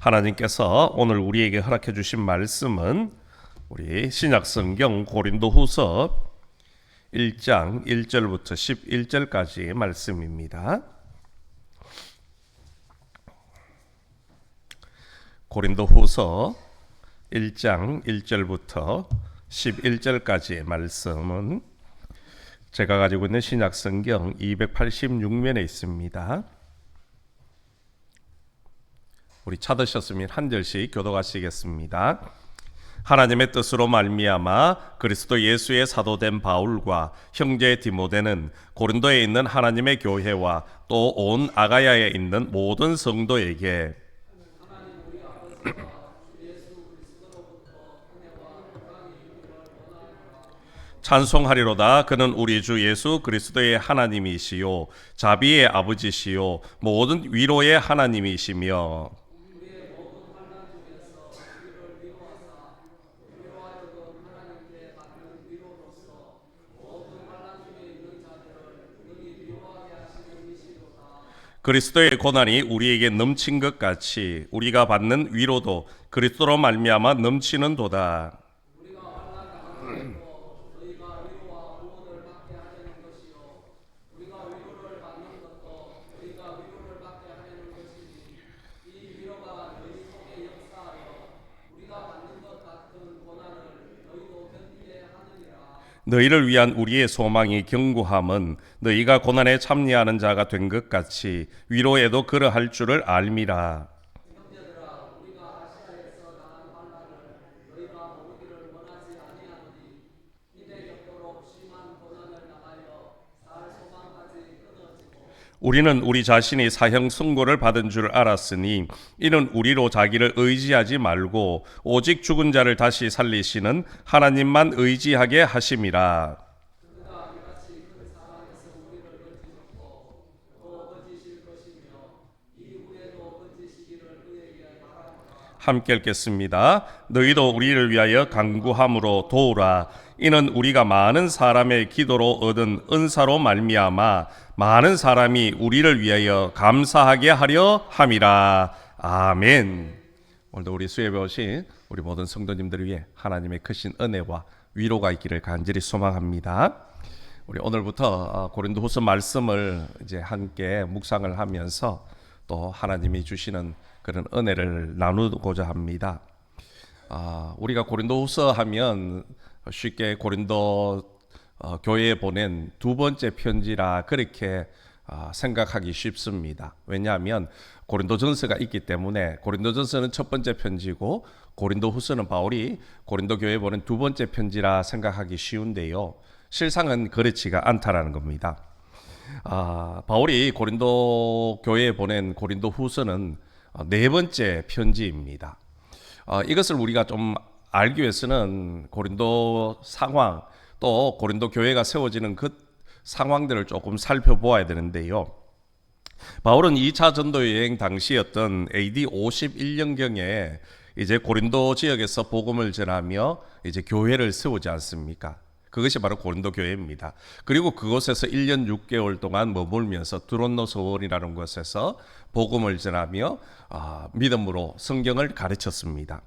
하나님께서 오늘 우리에게 허락해 주신 말씀은 우리 신약성경 고린도후서 1장 1절부터 11절까지의 말씀입니다. 고린도후서 1장 1절부터 11절까지의 말씀은 제가 가지고 있는 신약성경 286면에 있습니다. 우리 찾으셨으면 한 절씩 교독하시겠습니다. 하나님의 뜻으로 말미암아 그리스도 예수의 사도된 바울과 형제 디모데는 고린도에 있는 하나님의 교회와 또 온 아가야에 있는 모든 성도에게 찬송하리로다. 그는 우리 주 예수 그리스도의 하나님이시요 자비의 아버지시요 모든 위로의 하나님이시며 그리스도의 고난이 우리에게 넘친 것 같이 우리가 받는 위로도 그리스도로 말미암아 넘치는도다. 너희를 위한 우리의 소망이 견고함은 너희가 고난에 참여하는 자가 된 것 같이 위로에도 그러할 줄을 알미라. 우리는 우리 자신이 사형 선고를 받은 줄 알았으니 이는 우리로 자기를 의지하지 말고 오직 죽은 자를 다시 살리시는 하나님만 의지하게 하심이라. 함께 읽겠습니다. 너희도 우리를 위하여 간구함으로 도우라. 이는 우리가 많은 사람의 기도로 얻은 은사로 말미암아 많은 사람이 우리를 위하여 감사하게 하려 함이라. 아멘. 오늘도 우리 수협에 오신 우리 모든 성도님들을 위해 하나님의 크신 은혜와 위로가 있기를 간절히 소망합니다. 우리 오늘부터 고린도후서 말씀을 이제 함께 묵상을 하면서 또 하나님이 주시는 그런 은혜를 나누고자 합니다. 우리가 고린도후서 하면 쉽게 고린도 교회에 보낸 두 번째 편지라 그렇게 생각하기 쉽습니다. 왜냐하면 고린도전서가 있기 때문에 고린도전서는 첫 번째 편지고 고린도후서는 바울이 고린도 교회에 보낸 두 번째 편지라 생각하기 쉬운데요. 실상은 그렇지가 않다라는 겁니다. 바울이 고린도 교회에 보낸 고린도후서는 네 번째 편지입니다. 이것을 우리가 좀 알기 위해서는 고린도 상황 또 고린도 교회가 세워지는 그 상황들을 조금 살펴보아야 되는데요. 바울은 2차 전도 여행 당시였던 AD 51년경에 이제 고린도 지역에서 복음을 전하며 이제 교회를 세우지 않습니까? 그것이 바로 고린도 교회입니다. 그리고 그곳에서 1년 6개월 동안 머물면서 드론노 서원이라는 곳에서 복음을 전하며 믿음으로 성경을 가르쳤습니다.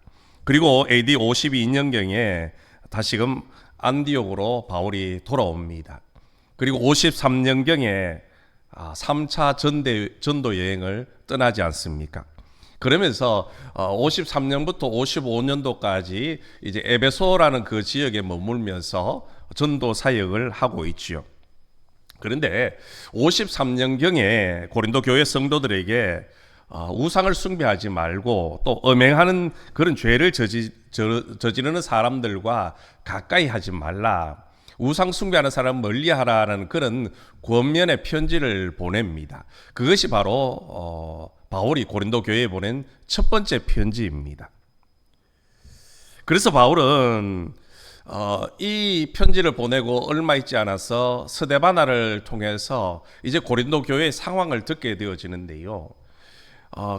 그리고 AD 52년경에 다시금 안디옥으로 바울이 돌아옵니다. 그리고 53년경에 3차 전도 여행을 떠나지 않습니까? 그러면서 53년부터 55년도까지 이제 에베소라는 그 지역에 머물면서 전도 사역을 하고 있지요. 그런데 53년경에 고린도 교회 성도들에게 우상을 숭배하지 말고 또 음행하는 그런 죄를 저지르는 사람들과 가까이 하지 말라. 우상 숭배하는 사람 멀리하라는 그런 권면의 편지를 보냅니다. 그것이 바로 바울이 고린도 교회에 보낸 첫 번째 편지입니다. 그래서 바울은 이 편지를 보내고 얼마 있지 않아서 스데바나를 통해서 이제 고린도 교회의 상황을 듣게 되어지는데요.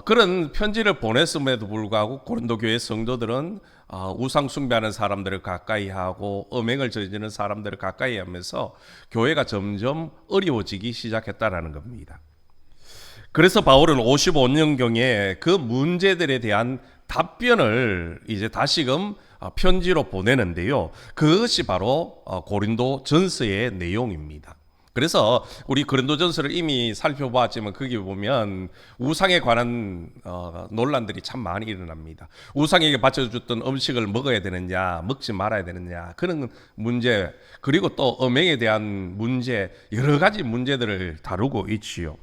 그런 편지를 보냈음에도 불구하고 고린도 교회 성도들은 우상 숭배하는 사람들을 가까이 하고 음행을 저지르는 사람들을 가까이 하면서 교회가 점점 어려워지기 시작했다라는 겁니다. 그래서 바울은 55년경에 그 문제들에 대한 답변을 이제 다시금 편지로 보내는데요. 그것이 바로 고린도 전서의 내용입니다. 그래서 우리 고린도 전서를 이미 살펴보았지만 거기 보면 우상에 관한 논란들이 참 많이 일어납니다. 우상에게 바쳐줬던 음식을 먹어야 되느냐, 먹지 말아야 되느냐, 그런 문제, 그리고 또 음행에 대한 문제, 여러 가지 문제들을 다루고 있지요.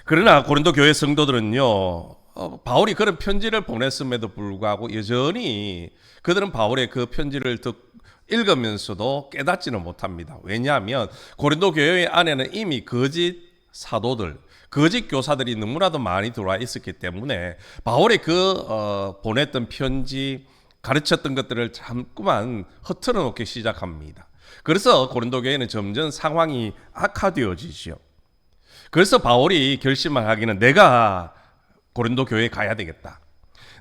그러나 고린도 교회 성도들은요, 바울이 그런 편지를 보냈음에도 불구하고 여전히 그들은 바울의 그 편지를 읽으면서도 깨닫지는 못합니다. 왜냐하면 고린도 교회 안에는 이미 거짓 사도들, 거짓 교사들이 너무나도 많이 들어와 있었기 때문에 바울의 보냈던 편지, 가르쳤던 것들을 잠깐만 흐트러 놓기 시작합니다. 그래서 고린도 교회는 점점 상황이 악화되어지죠. 그래서 바울이 결심을 하기는 내가 고린도 교회에 가야 되겠다.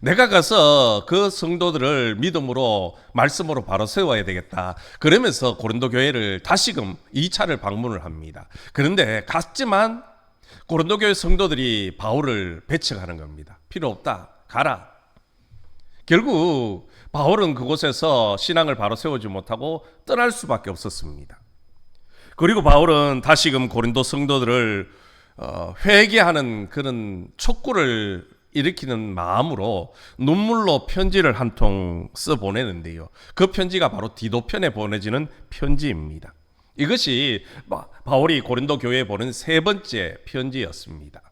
내가 가서 그 성도들을 믿음으로 말씀으로 바로 세워야 되겠다. 그러면서 고린도 교회를 다시금 2차를 방문을 합니다. 그런데 갔지만 고린도 교회 성도들이 바울을 배척하는 겁니다. 필요 없다. 가라. 결국 바울은 그곳에서 신앙을 바로 세우지 못하고 떠날 수밖에 없었습니다. 그리고 바울은 다시금 고린도 성도들을 회개하는 그런 촉구를 일으키는 마음으로 눈물로 편지를 한 통 써 보내는데요. 그 편지가 바로 디도편에 보내지는 편지입니다. 이것이 바울이 고린도 교회에 보낸 세 번째 편지였습니다.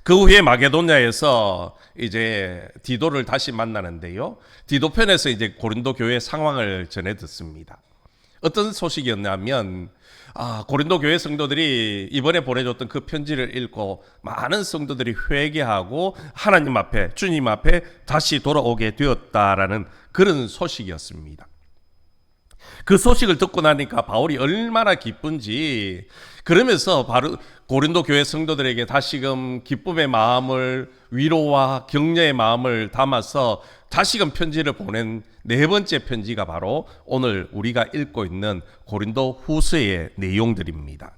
그 후에 마게도냐에서 이제 디도를 다시 만나는데요. 디도편에서 이제 고린도 교회 상황을 전해 듣습니다. 어떤 소식이었냐면 고린도 교회 성도들이 이번에 보내줬던 그 편지를 읽고 많은 성도들이 회개하고 하나님 앞에, 주님 앞에 다시 돌아오게 되었다라는 그런 소식이었습니다. 그 소식을 듣고 나니까 바울이 얼마나 기쁜지, 그러면서 바로 고린도 교회 성도들에게 다시금 기쁨의 마음을, 위로와 격려의 마음을 담아서 다시금 편지를 보낸 네 번째 편지가 바로 오늘 우리가 읽고 있는 고린도 후서의 내용들입니다.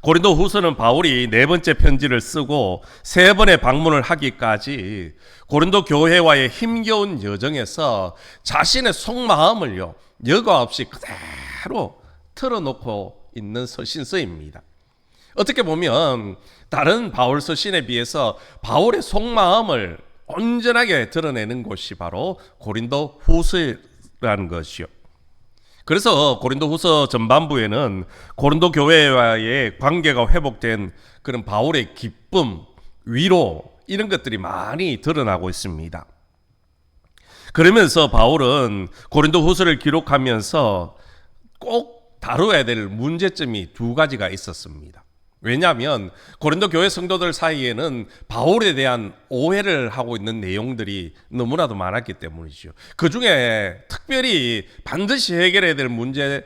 고린도 후서는 바울이 네 번째 편지를 쓰고 세 번의 방문을 하기까지 고린도 교회와의 힘겨운 여정에서 자신의 속마음을요, 여과 없이 그대로 털어놓고 있는 서신서입니다. 어떻게 보면 다른 바울 서신에 비해서 바울의 속마음을 온전하게 드러내는 곳이 바로 고린도 후서라는 것이요. 그래서 고린도 후서 전반부에는 고린도 교회와의 관계가 회복된 그런 바울의 기쁨, 위로, 이런 것들이 많이 드러나고 있습니다. 그러면서 바울은 고린도 후서를 기록하면서 꼭 다뤄야 될 문제점이 두 가지가 있었습니다. 왜냐하면 고린도 교회 성도들 사이에는 바울에 대한 오해를 하고 있는 내용들이 너무나도 많았기 때문이죠. 그 중에 특별히 반드시 해결해야 될 문제는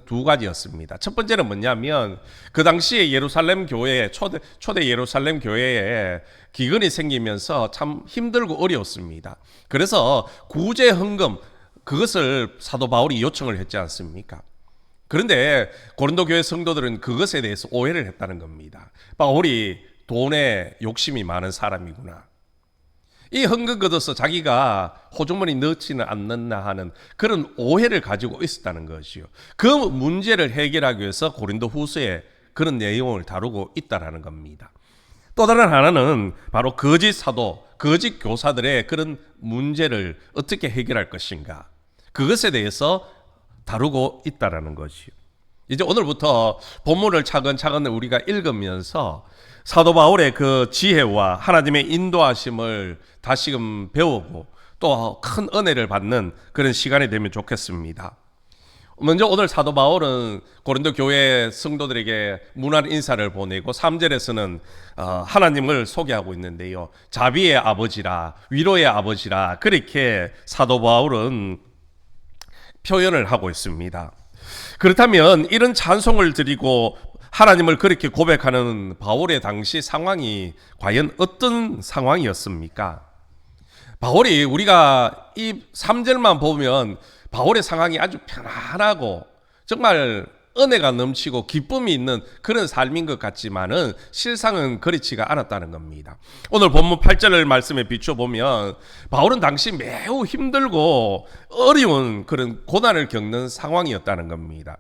두 가지였습니다. 첫 번째는 뭐냐면 그 당시에 예루살렘 교회, 초대 예루살렘 교회에 기근이 생기면서 참 힘들고 어려웠습니다. 그래서 구제 헌금, 그것을 사도 바울이 요청을 했지 않습니까? 그런데 고린도 교회 성도들은 그것에 대해서 오해를 했다는 겁니다. 바울이 돈에 욕심이 많은 사람이구나. 이 헌금 걷어서 자기가 호주머니 넣지는 않는다 하는 그런 오해를 가지고 있었다는 것이요. 그 문제를 해결하기 위해서 고린도 후서에 그런 내용을 다루고 있다는 겁니다. 또 다른 하나는 바로 거짓 사도, 거짓 교사들의 그런 문제를 어떻게 해결할 것인가. 그것에 대해서 다루고 있다라는 것이요. 이제 오늘부터 본문을 차근차근 우리가 읽으면서 사도 바울의 그 지혜와 하나님의 인도하심을 다시금 배우고 또 큰 은혜를 받는 그런 시간이 되면 좋겠습니다. 먼저 오늘 사도 바울은 고린도 교회 성도들에게 문안 인사를 보내고 3절에서는 하나님을 소개하고 있는데요. 자비의 아버지라, 위로의 아버지라, 그렇게 사도 바울은 표현을 하고 있습니다. 그렇다면 이런 찬송을 드리고 하나님을 그렇게 고백하는 바울의 당시 상황이 과연 어떤 상황이었습니까? 바울이 우리가 이 3절만 보면 바울의 상황이 아주 편안하고 정말 은혜가 넘치고 기쁨이 있는 그런 삶인 것 같지만은 실상은 그렇지가 않았다는 겁니다. 오늘 본문 8절 말씀에 비춰보면 바울은 당시 매우 힘들고 어려운 그런 고난을 겪는 상황이었다는 겁니다.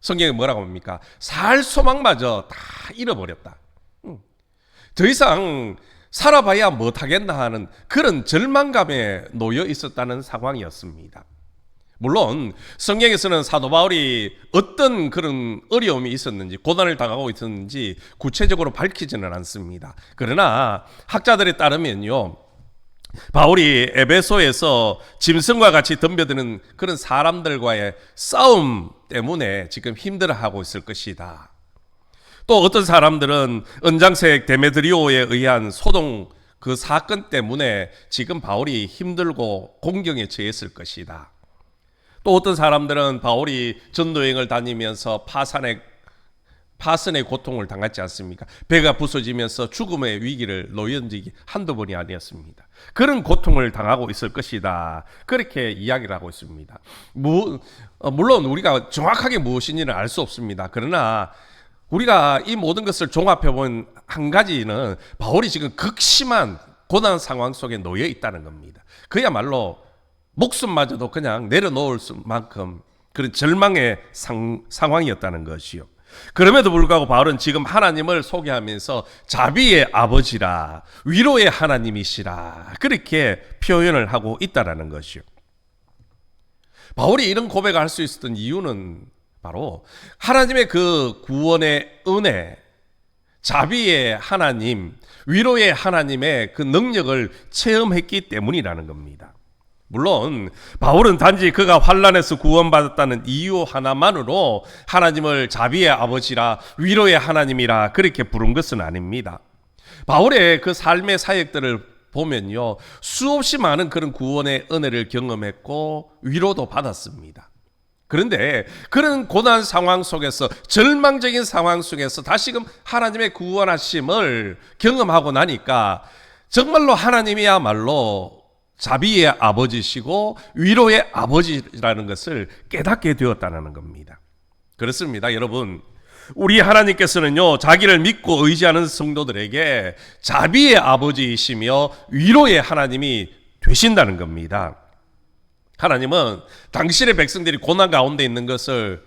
성경에 뭐라고 합니까? 살 소망마저 다 잃어버렸다. 더 이상 살아봐야 못하겠나 하는 그런 절망감에 놓여 있었다는 상황이었습니다. 물론 성경에서는 사도 바울이 어떤 그런 어려움이 있었는지 고난을 당하고 있었는지 구체적으로 밝히지는 않습니다. 그러나 학자들에 따르면요, 바울이 에베소에서 짐승과 같이 덤벼드는 그런 사람들과의 싸움 때문에 지금 힘들어하고 있을 것이다. 또 어떤 사람들은 은장색 데메드리오에 의한 소동 그 사건 때문에 지금 바울이 힘들고 공경에 처했을 것이다. 또 어떤 사람들은 바울이 전도여행을 다니면서 파선의 고통을 당했지 않습니까? 배가 부서지면서 죽음의 위기를 놓인 적이 한두 번이 아니었습니다. 그런 고통을 당하고 있을 것이다. 그렇게 이야기를 하고 있습니다. 물론 우리가 정확하게 무엇인지는 알 수 없습니다. 그러나 우리가 이 모든 것을 종합해본 한 가지는 바울이 지금 극심한 고난 상황 속에 놓여 있다는 겁니다. 그야말로 목숨마저도 그냥 내려놓을 만큼 그런 절망의 상황이었다는 것이요. 그럼에도 불구하고 바울은 지금 하나님을 소개하면서 자비의 아버지라, 위로의 하나님이시라, 그렇게 표현을 하고 있다는 것이요. 바울이 이런 고백을 할 수 있었던 이유는 바로 하나님의 그 구원의 은혜, 자비의 하나님, 위로의 하나님의 그 능력을 체험했기 때문이라는 겁니다. 물론 바울은 단지 그가 환난에서 구원받았다는 이유 하나만으로 하나님을 자비의 아버지라, 위로의 하나님이라 그렇게 부른 것은 아닙니다. 바울의 그 삶의 사역들을 보면요, 수없이 많은 그런 구원의 은혜를 경험했고 위로도 받았습니다. 그런데 그런 고난 상황 속에서, 절망적인 상황 속에서 다시금 하나님의 구원하심을 경험하고 나니까 정말로 하나님이야말로 자비의 아버지시고 위로의 아버지라는 것을 깨닫게 되었다는 겁니다. 그렇습니다, 여러분. 우리 하나님께서는요, 자기를 믿고 의지하는 성도들에게 자비의 아버지이시며 위로의 하나님이 되신다는 겁니다. 하나님은 당신의 백성들이 고난 가운데 있는 것을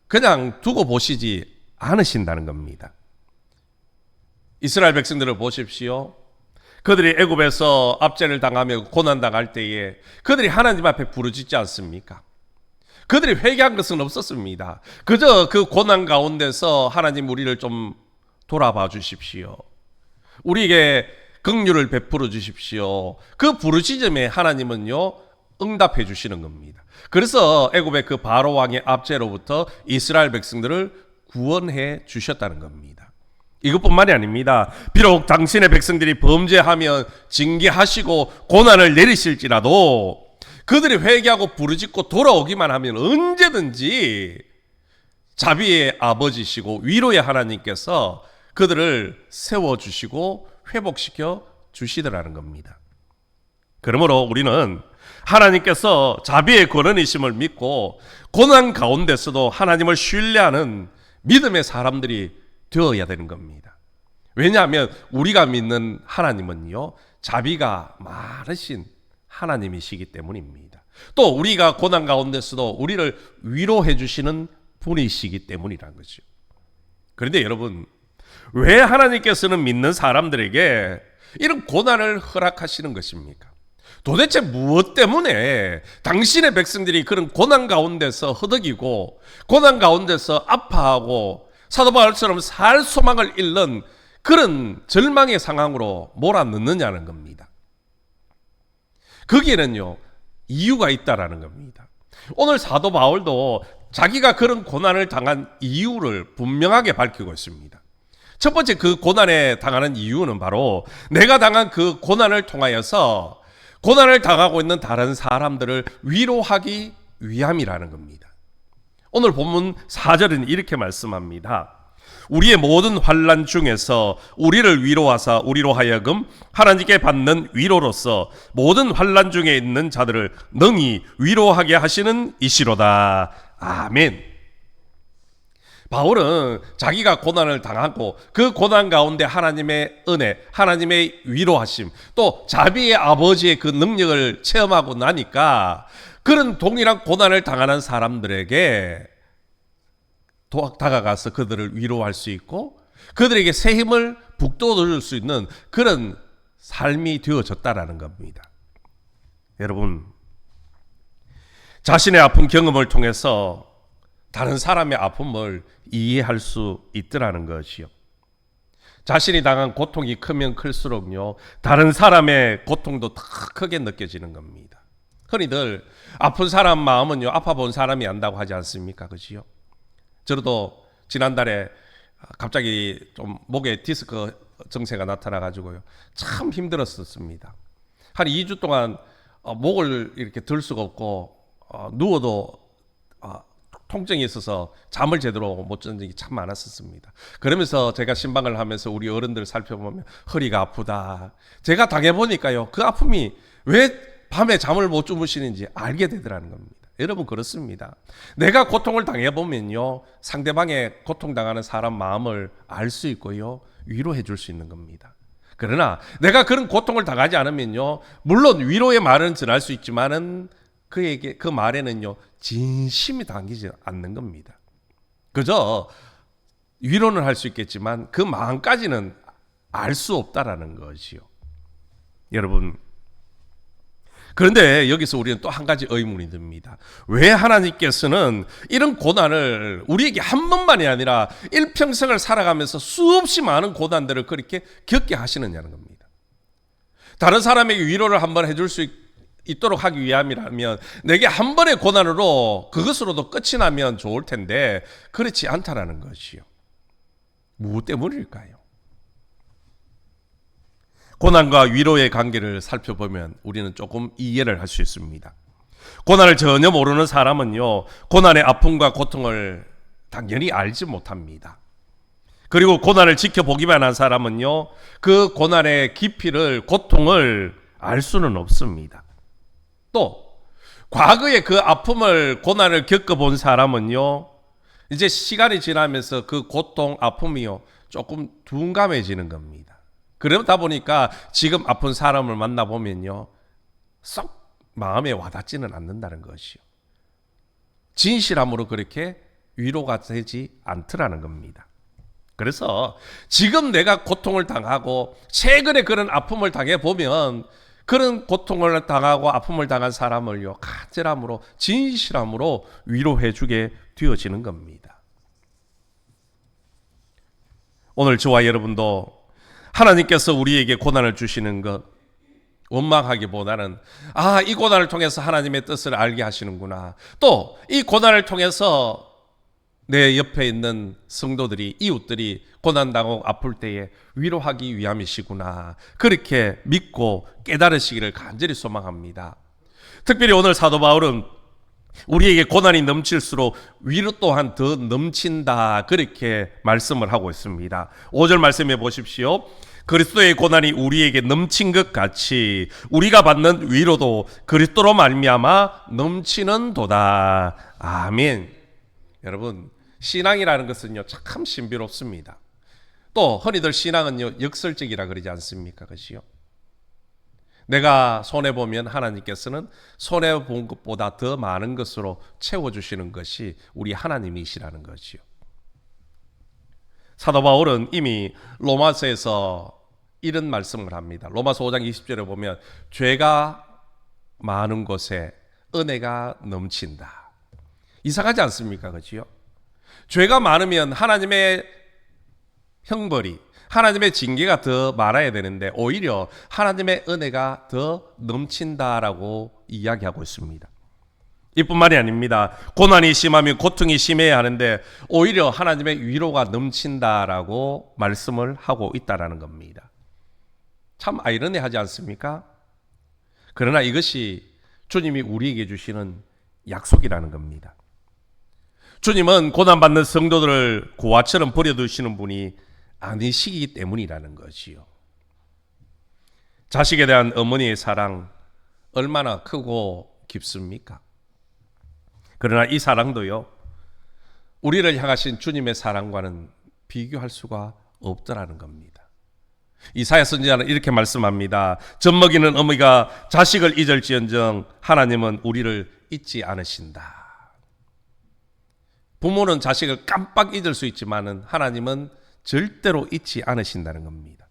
그냥 두고 보시지 않으신다는 겁니다. 이스라엘 백성들을 보십시오. 그들이 애굽에서 압제를 당하며 고난당할 때에 그들이 하나님 앞에 부르짖지 않습니까? 그들이 회개한 것은 없었습니다. 그저 그 고난 가운데서 하나님 우리를 좀 돌아봐 주십시오. 우리에게 긍휼을 베풀어 주십시오. 그 부르짖음에 하나님은요, 응답해 주시는 겁니다. 그래서 애굽의 그 바로 왕의 압제로부터 이스라엘 백성들을 구원해 주셨다는 겁니다. 이것뿐만이 아닙니다. 비록 당신의 백성들이 범죄하면 징계하시고 고난을 내리실지라도 그들이 회개하고 부르짖고 돌아오기만 하면 언제든지 자비의 아버지시고 위로의 하나님께서 그들을 세워주시고 회복시켜 주시더라는 겁니다. 그러므로 우리는 하나님께서 자비의 권한이심을 믿고 고난 가운데서도 하나님을 신뢰하는 믿음의 사람들이 되어야 되는 겁니다. 왜냐하면 우리가 믿는 하나님은요, 자비가 많으신 하나님이시기 때문입니다. 또 우리가 고난 가운데서도 우리를 위로해 주시는 분이시기 때문이라는 거죠. 그런데 여러분, 왜 하나님께서는 믿는 사람들에게 이런 고난을 허락하시는 것입니까? 도대체 무엇 때문에 당신의 백성들이 그런 고난 가운데서 허덕이고 고난 가운데서 아파하고 사도 바울처럼 살 소망을 잃는 그런 절망의 상황으로 몰아넣느냐는 겁니다. 거기에는요, 이유가 있다라는 겁니다. 오늘 사도 바울도 자기가 그런 고난을 당한 이유를 분명하게 밝히고 있습니다. 첫 번째 그 고난에 당하는 이유는 바로 내가 당한 그 고난을 통하여서 고난을 당하고 있는 다른 사람들을 위로하기 위함이라는 겁니다. 오늘 본문 4절은 이렇게 말씀합니다. 우리의 모든 환난 중에서 우리를 위로하사 우리로 하여금 하나님께 받는 위로로서 모든 환난 중에 있는 자들을 능히 위로하게 하시는 이시로다. 아멘. 바울은 자기가 고난을 당하고 그 고난 가운데 하나님의 은혜, 하나님의 위로하심, 또 자비의 아버지의 그 능력을 체험하고 나니까 그런 동일한 고난을 당하는 사람들에게 다가가서 그들을 위로할 수 있고 그들에게 새 힘을 북돋을 수 있는 그런 삶이 되어졌다라는 겁니다. 여러분, 자신의 아픈 경험을 통해서 다른 사람의 아픔을 이해할 수 있더라는 것이요. 자신이 당한 고통이 크면 클수록요, 다른 사람의 고통도 더 크게 느껴지는 겁니다. 흔히들 아픈 사람 마음은요, 아파본 사람이 안다고 하지 않습니까? 그지요? 저도 지난달에 갑자기 좀 목에 디스크 증세가 나타나가지고요, 참 힘들었었습니다. 한 2주 동안 목을 이렇게 들 수가 없고 누워도 통증이 있어서 잠을 제대로 못 자는 적이 참 많았었습니다. 그러면서 제가 신방을 하면서 우리 어른들 살펴보면 허리가 아프다. 제가 당해보니까요, 그 아픔이 왜 밤에 잠을 못 주무시는지 알게 되더라는 겁니다. 여러분, 그렇습니다. 내가 고통을 당해보면요, 상대방의 고통당하는 사람 마음을 알 수 있고요, 위로해 줄 수 있는 겁니다. 그러나 내가 그런 고통을 당하지 않으면요, 물론 위로의 말은 전할 수 있지만은 그에게 그 말에는요, 진심이 담기지 않는 겁니다. 그저 위로는 할 수 있겠지만 그 마음까지는 알 수 없다라는 것이요. 여러분, 그런데 여기서 우리는 또 한 가지 의문이 듭니다. 왜 하나님께서는 이런 고난을 우리에게 한 번만이 아니라 일평생을 살아가면서 수없이 많은 고난들을 그렇게 겪게 하시느냐는 겁니다. 다른 사람에게 위로를 한번 해줄 수 있도록 하기 위함이라면 내게 한 번의 고난으로 그것으로도 끝이 나면 좋을 텐데 그렇지 않다라는 것이요. 무엇 때문일까요? 고난과 위로의 관계를 살펴보면 우리는 조금 이해를 할 수 있습니다. 고난을 전혀 모르는 사람은요, 고난의 아픔과 고통을 당연히 알지 못합니다. 그리고 고난을 지켜보기만 한 사람은요, 그 고난의 깊이를, 고통을 알 수는 없습니다. 또 과거에 그 아픔을, 고난을 겪어본 사람은요, 이제 시간이 지나면서 그 고통, 아픔이요, 조금 둔감해지는 겁니다. 그러다 보니까 지금 아픈 사람을 만나보면요, 썩 마음에 와닿지는 않는다는 것이요. 진실함으로 그렇게 위로가 되지 않더라는 겁니다. 그래서 지금 내가 고통을 당하고 최근에 그런 아픔을 당해보면 그런 고통을 당하고 아픔을 당한 사람을요, 간절함으로, 진실함으로 위로해주게 되어지는 겁니다. 오늘 저와 여러분도 하나님께서 우리에게 고난을 주시는 것 원망하기보다는 이 고난을 통해서 하나님의 뜻을 알게 하시는구나. 또 이 고난을 통해서 내 옆에 있는 성도들이, 이웃들이 고난당하고 아플 때에 위로하기 위함이시구나. 그렇게 믿고 깨달으시기를 간절히 소망합니다. 특별히 오늘 사도 바울은 우리에게 고난이 넘칠수록 위로 또한 더 넘친다, 그렇게 말씀을 하고 있습니다. 5절 말씀해 보십시오. 그리스도의 고난이 우리에게 넘친 것 같이 우리가 받는 위로도 그리스도로 말미암아 넘치는 도다. 아멘. 여러분, 신앙이라는 것은요, 참 신비롭습니다. 또 흔히들 신앙은요, 역설적이라 그러지 않습니까? 그렇지요? 내가 손해보면 하나님께서는 손해본 것보다 더 많은 것으로 채워주시는 것이 우리 하나님이시라는 것이요. 사도 바울은 이미 로마서에서 이런 말씀을 합니다. 로마서 5장 20절에 보면 죄가 많은 곳에 은혜가 넘친다. 이상하지 않습니까? 그렇지요? 죄가 많으면 하나님의 형벌이, 하나님의 징계가 더 많아야 되는데 오히려 하나님의 은혜가 더 넘친다라고 이야기하고 있습니다. 이뿐만이 아닙니다. 고난이 심하면 고통이 심해야 하는데 오히려 하나님의 위로가 넘친다라고 말씀을 하고 있다라는 겁니다. 참 아이러니하지 않습니까? 그러나 이것이 주님이 우리에게 주시는 약속이라는 겁니다. 주님은 고난받는 성도들을 고아처럼 버려두시는 분이 아니시기 때문이라는 것이요. 자식에 대한 어머니의 사랑 얼마나 크고 깊습니까? 그러나 이 사랑도요, 우리를 향하신 주님의 사랑과는 비교할 수가 없더라는 겁니다. 이사야 선지자는 이렇게 말씀합니다. 젖먹이는 어미가 자식을 잊을지언정 하나님은 우리를 잊지 않으신다. 부모는 자식을 깜빡 잊을 수 있지만은 하나님은 절대로 잊지 않으신다는 겁니다.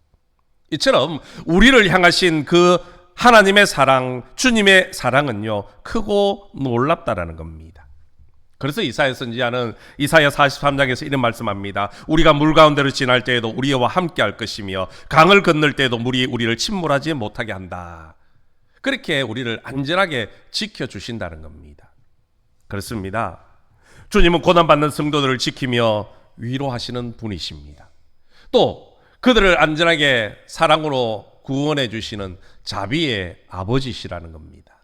이처럼 우리를 향하신 그 하나님의 사랑, 주님의 사랑은요, 크고 놀랍다라는 겁니다. 그래서 이사야 선지자는 이사야 43장에서 이런 말씀합니다. 우리가 물 가운데로 지날 때에도 우리와 함께 할 것이며 강을 건널 때에도 물이 우리를 침몰하지 못하게 한다. 그렇게 우리를 안전하게 지켜주신다는 겁니다. 그렇습니다. 주님은 고난받는 성도들을 지키며 위로하시는 분이십니다. 또 그들을 안전하게 사랑으로 구원해 주시는 자비의 아버지시라는 겁니다.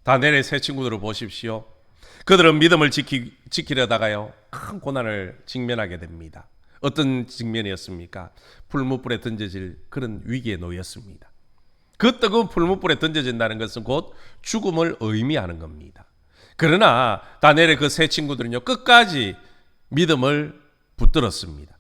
다니엘의 세 친구들을 보십시오. 그들은 믿음을 지키려다가요, 큰 고난을 직면하게 됩니다. 어떤 직면이었습니까? 풀무불에 던져질 그런 위기에 놓였습니다. 그 뜨거운 풀무불에 던져진다는 것은 곧 죽음을 의미하는 겁니다. 그러나 다니엘의 그 세 친구들은요, 끝까지 믿음을 붙들었습니다.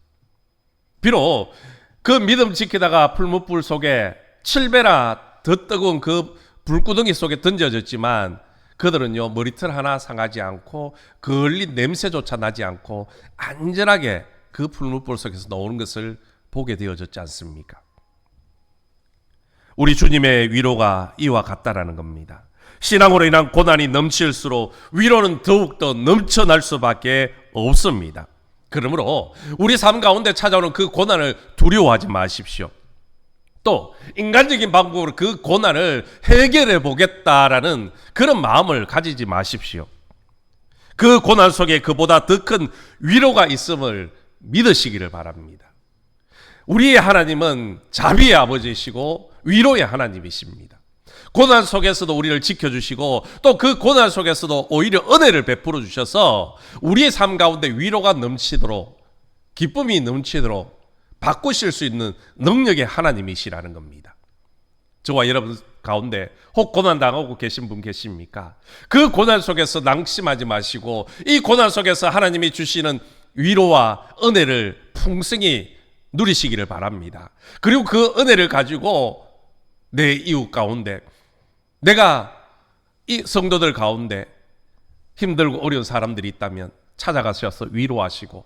비록 그 믿음 지키다가 풀무불 속에 7배나 더 뜨거운 그 불구덩이 속에 던져졌지만 그들은요, 머리털 하나 상하지 않고 걸린 냄새조차 나지 않고 안전하게 그 풀무불 속에서 나오는 것을 보게 되어졌지 않습니까? 우리 주님의 위로가 이와 같다라는 겁니다. 신앙으로 인한 고난이 넘칠수록 위로는 더욱더 넘쳐날 수밖에 없습니다. 그러므로 우리 삶 가운데 찾아오는 그 고난을 두려워하지 마십시오. 또 인간적인 방법으로 그 고난을 해결해 보겠다라는 그런 마음을 가지지 마십시오. 그 고난 속에 그보다 더 큰 위로가 있음을 믿으시기를 바랍니다. 우리의 하나님은 자비의 아버지이시고 위로의 하나님이십니다. 고난 속에서도 우리를 지켜주시고 또 그 고난 속에서도 오히려 은혜를 베풀어 주셔서 우리의 삶 가운데 위로가 넘치도록, 기쁨이 넘치도록 바꾸실 수 있는 능력의 하나님이시라는 겁니다. 저와 여러분 가운데 혹 고난 당하고 계신 분 계십니까? 그 고난 속에서 낙심하지 마시고 이 고난 속에서 하나님이 주시는 위로와 은혜를 풍성히 누리시기를 바랍니다. 그리고 그 은혜를 가지고 내 이웃 가운데, 내가 이 성도들 가운데 힘들고 어려운 사람들이 있다면 찾아가셔서 위로하시고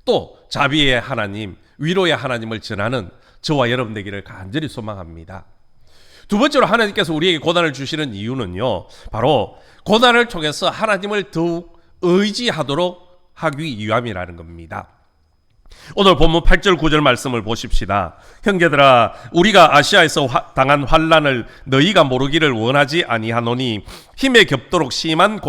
또 자비의 하나님, 위로의 하나님을 전하는 저와 여러분 되기를 간절히 소망합니다. 두 번째로 하나님께서 우리에게 고난을 주시는 이유는요, 바로 고난을 통해서 하나님을 더욱 의지하도록 하기 위함이라는 겁니다. 오늘 본문 8절 9절 말씀을 보십시다. 형제들아, 우리가 아시아에서 당한 환난을 너희가 모르기를 원하지 아니하노니 힘에 겹도록 심한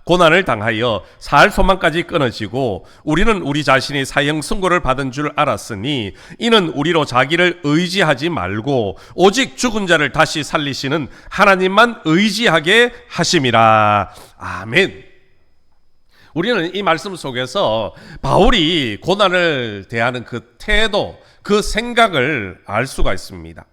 고난을 당하여 살 소망까지 끊어지고 우리는 우리 자신이 사형 선고를 받은 줄 알았으니 이는 우리로 자기를 의지하지 말고 오직 죽은 자를 다시 살리시는 하나님만 의지하게 하심이라. 아멘. 우리는 이 말씀 속에서 바울이 고난을 대하는 그 태도, 그 생각을 알 수가 있습니다.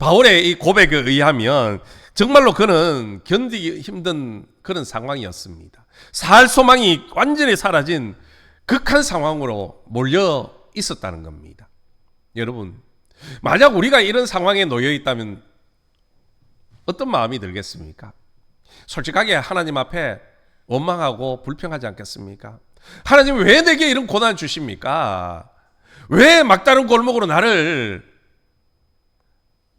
바울의 이 고백에 의하면 정말로 그는 견디기 힘든 그런 상황이었습니다. 살 소망이 완전히 사라진 극한 상황으로 몰려 있었다는 겁니다. 여러분, 만약 우리가 이런 상황에 놓여 있다면 어떤 마음이 들겠습니까? 솔직하게 하나님 앞에 원망하고 불평하지 않겠습니까? 하나님 왜 내게 이런 고난 주십니까? 왜 막다른 골목으로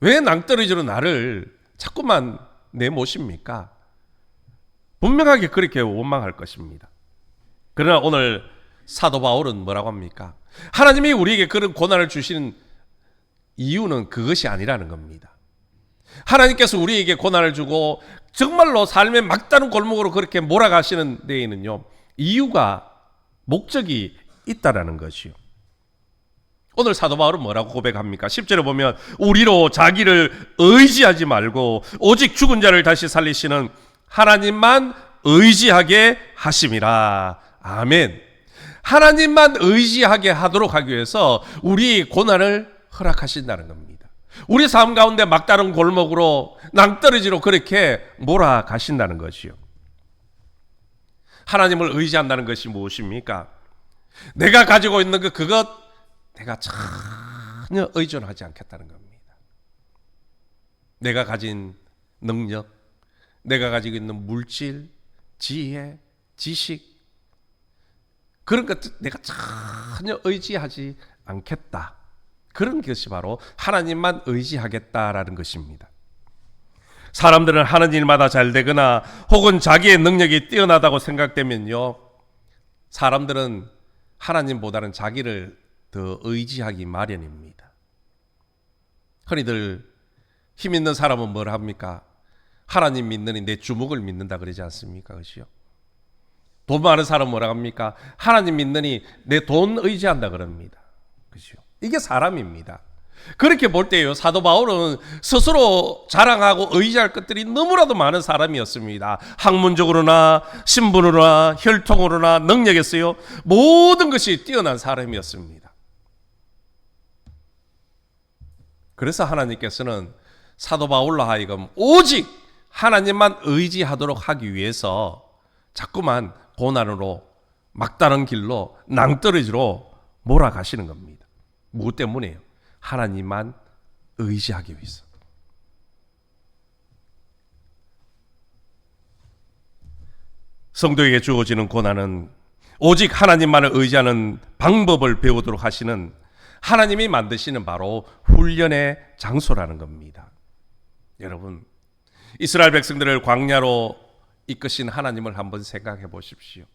왜 낭떠러지로 나를 자꾸만 내모십니까? 분명하게 그렇게 원망할 것입니다. 그러나 오늘 사도 바울은 뭐라고 합니까? 하나님이 우리에게 그런 고난을 주시는 이유는 그것이 아니라는 겁니다. 하나님께서 우리에게 고난을 주고 정말로 삶의 막다른 골목으로 그렇게 몰아가시는 데에는요, 이유가, 목적이 있다라는 것이요. 오늘 사도 바울은 뭐라고 고백합니까? 10절에 보면 우리로 자기를 의지하지 말고 오직 죽은 자를 다시 살리시는 하나님만 의지하게 하심이라. 아멘. 하나님만 의지하게 하도록 하기 위해서 우리 고난을 허락하신다는 겁니다. 우리 삶 가운데 막다른 골목으로 낭떠러지로 그렇게 몰아가신다는 것이요. 하나님을 의지한다는 것이 무엇입니까? 내가 가지고 있는 그것 내가 전혀 의존하지 않겠다는 겁니다. 내가 가진 능력, 내가 가지고 있는 물질, 지혜, 지식, 그런 것 내가 전혀 의지하지 않겠다. 그런 것이 바로 하나님만 의지하겠다라는 것입니다. 사람들은 하는 일마다 잘 되거나 혹은 자기의 능력이 뛰어나다고 생각되면요, 사람들은 하나님보다는 자기를 더 의지하기 마련입니다. 흔히들 힘 있는 사람은 뭘 합니까? 하나님 믿느니 내 주먹을 믿는다 그러지 않습니까? 그렇죠? 돈 많은 사람은 뭐라 합니까? 하나님 믿느니 내 돈 의지한다 그럽니다. 그렇죠? 이게 사람입니다. 그렇게 볼 때요, 사도 바울은 스스로 자랑하고 의지할 것들이 너무나도 많은 사람이었습니다. 학문적으로나 신분으로나 혈통으로나 능력에서요, 모든 것이 뛰어난 사람이었습니다. 그래서 하나님께서는 사도 바울로 하여금 오직 하나님만 의지하도록 하기 위해서 자꾸만 고난으로 막다른 길로 낭떠러지로 몰아가시는 겁니다. 무엇 때문에요? 하나님만 의지하기 위해서. 성도에게 주어지는 고난은 오직 하나님만을 의지하는 방법을 배우도록 하시는 하나님이 만드시는 바로 훈련의 장소라는 겁니다. 여러분, 이스라엘 백성들을 광야로 이끄신 하나님을 한번 생각해 보십시오.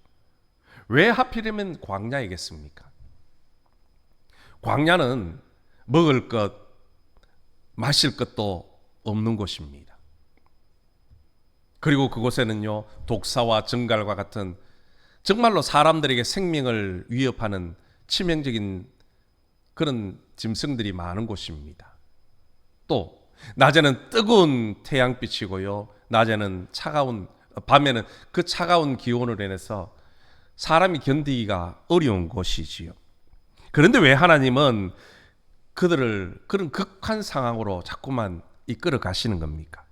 왜 하필이면 광야이겠습니까? 광야는 먹을 것, 마실 것도 없는 곳입니다. 그리고 그곳에는요, 독사와 정갈과 같은 정말로 사람들에게 생명을 위협하는 치명적인 그런 짐승들이 많은 곳입니다. 또 낮에는 뜨거운 태양빛이고요, 밤에는 그 차가운 기온으로 인해서 사람이 견디기가 어려운 곳이지요. 그런데 왜 하나님은 그들을 그런 극한 상황으로 자꾸만 이끌어 가시는 겁니까?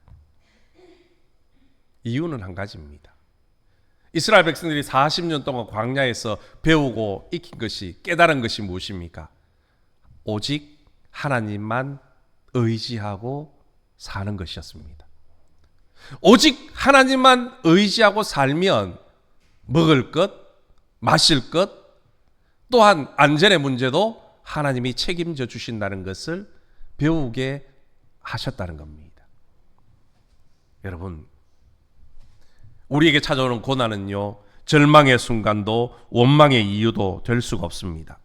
이유는 한 가지입니다. 이스라엘 백성들이 40년 동안 광야에서 배우고 익힌 것이, 깨달은 것이 무엇입니까? 오직 하나님만 의지하고 사는 것이었습니다. 오직 하나님만 의지하고 살면 먹을 것, 마실 것, 또한 안전의 문제도 하나님이 책임져 주신다는 것을 배우게 하셨다는 겁니다. 여러분, 우리에게 찾아오는 고난은요, 절망의 순간도 원망의 이유도 될 수가 없습니다.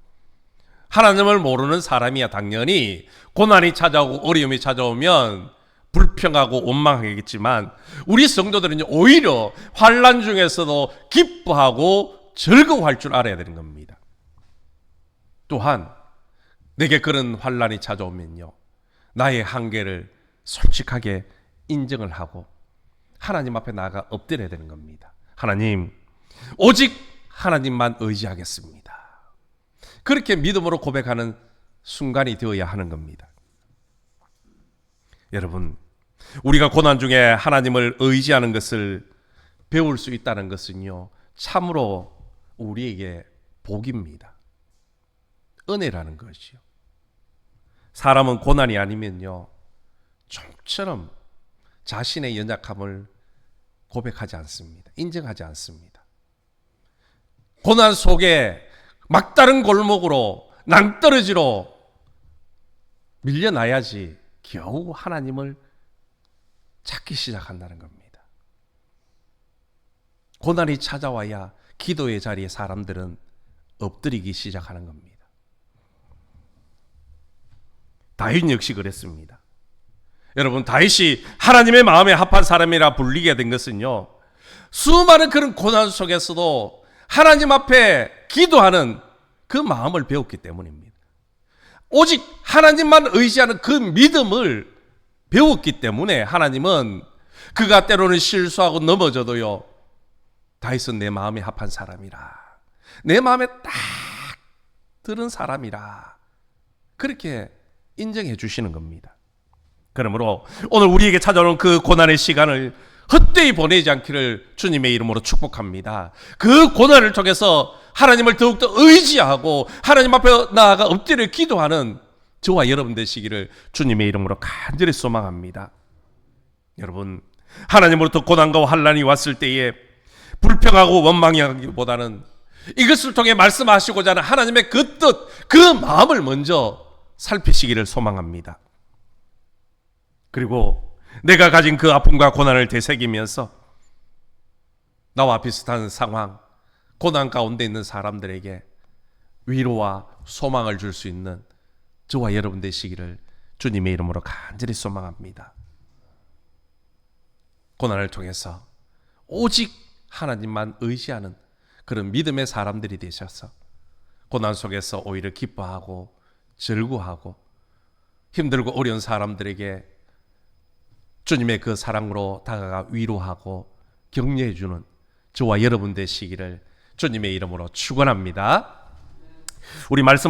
하나님을 모르는 사람이야 당연히 고난이 찾아오고 어려움이 찾아오면 불평하고 원망하겠지만, 우리 성도들은 오히려 환난 중에서도 기뻐하고 즐거워할 줄 알아야 되는 겁니다. 또한 내게 그런 환난이 찾아오면요, 나의 한계를 솔직하게 인정을 하고 하나님 앞에 나아가 엎드려야 되는 겁니다. 하나님, 오직 하나님만 의지하겠습니다. 그렇게 믿음으로 고백하는 순간이 되어야 하는 겁니다. 여러분, 우리가 고난 중에 하나님을 의지하는 것을 배울 수 있다는 것은요, 참으로 우리에게 복입니다. 은혜라는 것이요. 사람은 고난이 아니면요, 좀처럼 자신의 연약함을 고백하지 않습니다. 인정하지 않습니다. 고난 속에 막다른 골목으로 낭떠러지로 밀려나야지 겨우 하나님을 찾기 시작한다는 겁니다. 고난이 찾아와야 기도의 자리에 사람들은 엎드리기 시작하는 겁니다. 다윗 역시 그랬습니다. 여러분, 다윗이 하나님의 마음에 합한 사람이라 불리게 된 것은요, 수많은 그런 고난 속에서도 하나님 앞에 기도하는 그 마음을 배웠기 때문입니다. 오직 하나님만 의지하는 그 믿음을 배웠기 때문에 하나님은 그가 때로는 실수하고 넘어져도요, 다윗은 내 마음에 합한 사람이라, 내 마음에 딱 들은 사람이라, 그렇게 인정해 주시는 겁니다. 그러므로 오늘 우리에게 찾아오는 그 고난의 시간을 헛되이 보내지 않기를 주님의 이름으로 축복합니다. 그 고난을 통해서 하나님을 더욱더 의지하고 하나님 앞에 나아가 엎드려 기도하는 저와 여러분 되시기를 주님의 이름으로 간절히 소망합니다. 여러분, 하나님으로부터 고난과 환난이 왔을 때에 불평하고 원망하기보다는 이것을 통해 말씀하시고자 하는 하나님의 그 뜻, 그 마음을 먼저 살피시기를 소망합니다. 그리고 내가 가진 그 아픔과 고난을 되새기면서 나와 비슷한 상황, 고난 가운데 있는 사람들에게 위로와 소망을 줄 수 있는 저와 여러분 되시기를 주님의 이름으로 간절히 소망합니다. 고난을 통해서 오직 하나님만 의지하는 그런 믿음의 사람들이 되셔서 고난 속에서 오히려 기뻐하고 즐거워하고 힘들고 어려운 사람들에게 주님의 그 사랑으로 다가가 위로하고 격려해 주는 저와 여러분 되시기를 주님의 이름으로 축원합니다. 우리 말씀